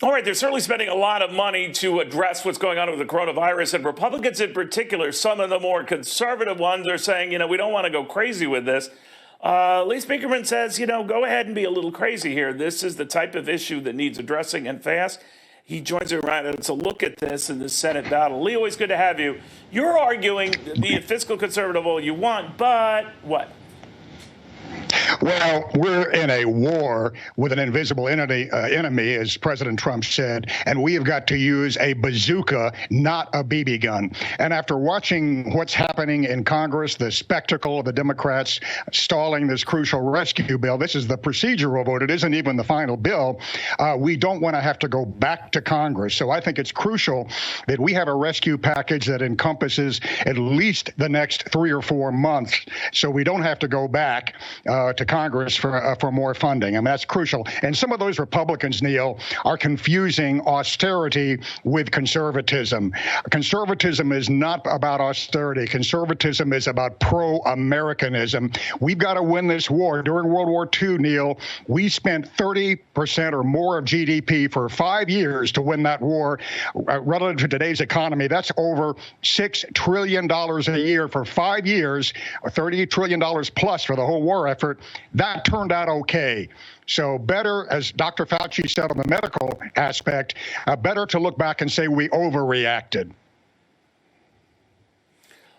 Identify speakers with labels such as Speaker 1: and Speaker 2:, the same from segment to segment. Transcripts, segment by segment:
Speaker 1: All right, they're certainly spending a lot of money to address what's going on with the coronavirus, and Republicans in particular, some of the more conservative ones are saying, we don't want to go crazy with this. Lee Spieckerman says, go ahead and be a little crazy here. This is the type of issue that needs addressing and fast. He joins me around to look at this in the Senate battle. Lee, always good to have you. You're arguing the fiscal conservative all you want, but what?
Speaker 2: Well, we're in a war with an invisible enemy, as President Trump said, and we have got to use a bazooka, not a BB gun. And after watching what's happening in Congress, the spectacle of the Democrats stalling this crucial rescue bill, this is the procedural vote. It isn't even the final bill. We don't want to have to go back to Congress. So I think it's crucial that we have a rescue package that encompasses at least the next 3 or 4 months, so we don't have to go back to Congress for more funding. I mean, that's crucial. And some of those Republicans, Neil, are confusing austerity with conservatism. Conservatism is not about austerity. Conservatism is about pro-Americanism. We've got to win this war. During World War II, Neil, we spent 30% or more of GDP for 5 years to win that war. Relative to today's economy, that's over $6 trillion a year for 5 years, or $30 trillion plus for the whole war effort. That turned out okay. So better, as Dr. Fauci said on the medical aspect, better to look back and say we overreacted.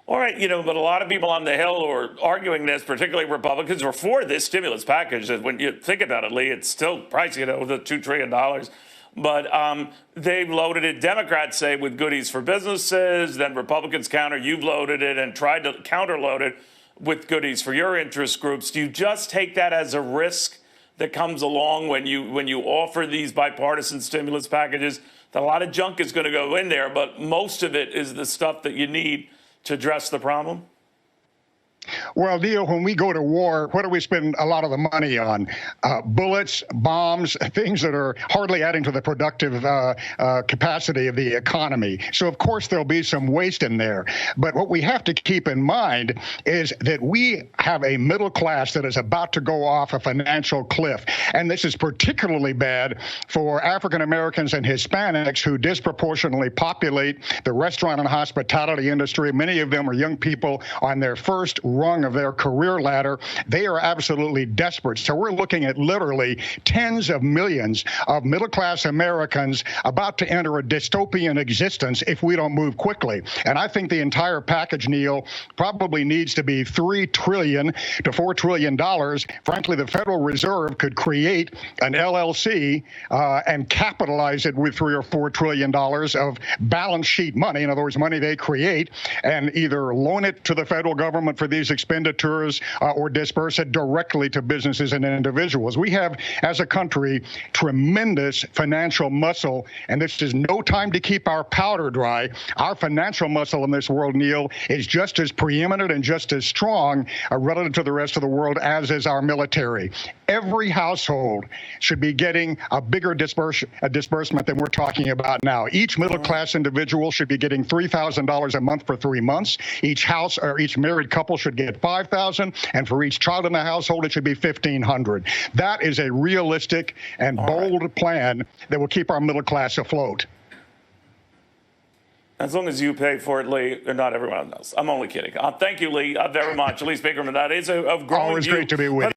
Speaker 1: All right, but a lot of people on the Hill who are arguing this, particularly Republicans, are for this stimulus package. When you think about it, Lee, it's still pricey, the $2 trillion. But they've loaded it, Democrats say, with goodies for businesses. Then Republicans counter, you've loaded it and tried to counter-load it with goodies for your interest groups. Do you just take that as a risk that comes along when you offer these bipartisan stimulus packages? That a lot of junk is going to go in there, but most of it is the stuff that you need to address the problem?
Speaker 2: Well, Neil, when we go to war, what do we spend a lot of the money on? Bullets, bombs, things that are hardly adding to the productive capacity of the economy. So, of course, there'll be some waste in there. But what we have to keep in mind is that we have a middle class that is about to go off a financial cliff. And this is particularly bad for African Americans and Hispanics who disproportionately populate the restaurant and hospitality industry. Many of them are young people on their first rung of their career ladder. They are absolutely desperate. So we're looking at literally tens of millions of middle-class Americans about to enter a dystopian existence if we don't move quickly. And I think the entire package, Neil, probably needs to be $3 trillion to $4 trillion. Frankly, the Federal Reserve could create an LLC and capitalize it with $3 or $4 trillion of balance sheet money. In other words, money they create, and either loan it to the federal government for these expenditures or disperse it directly to businesses and individuals. We have, as a country, tremendous financial muscle, and this is no time to keep our powder dry. Our financial muscle in this world, Neil, is just as preeminent and just as strong relative to the rest of the world as is our military. Every household should be getting a bigger disbursement than we're talking about now. Each middle-class individual should be getting $3,000 a month for 3 months. Each house or each married couple should get $5,000, and for each child in the household, it should be $1,500. That is a realistic and bold plan that will keep our middle class afloat.
Speaker 1: As long as you pay for it, Lee, and not everyone else. I'm only kidding. Thank you, Lee, very much. Lee Spieckerman, that is a growing
Speaker 2: Always great to be with you.